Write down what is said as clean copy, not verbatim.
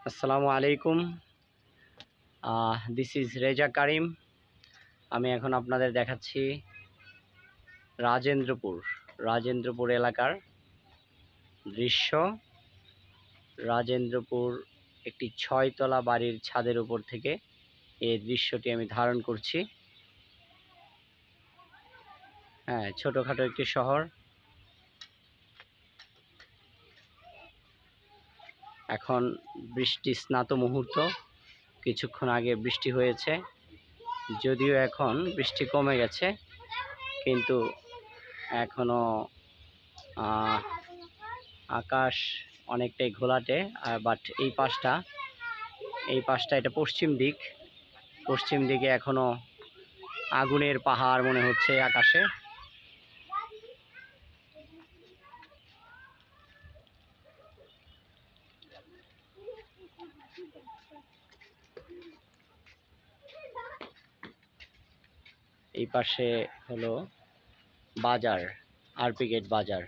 আসসালামু আলাইকুম। This is Reza কারিম। আমি এখন আপনাদের দেখাচ্ছি রাজেন্দ্রপুর এলাকার দৃশ্য। রাজেন্দ্রপুর একটি 6 তলা বাড়ির ছাদের উপর থেকে এই দৃশ্যটি আমি ধারণ করছি। হ্যাঁ, ছোটোখাটো একটি শহর। এখন বৃষ্টি স্নাত মুহূর্ত। কিছুক্ষণ আগে বৃষ্টি হয়েছে, যদিও এখন বৃষ্টি কমে গেছে, কিন্তু এখনো আকাশ অনেকটাই ঘোলাটে। বাট এই পাশটা এটা পশ্চিম দিকে এখনো আগুনের পাহাড় মনে হচ্ছে আকাশে। এই পাশে হলো বাজার, আরপি গেট বাজার।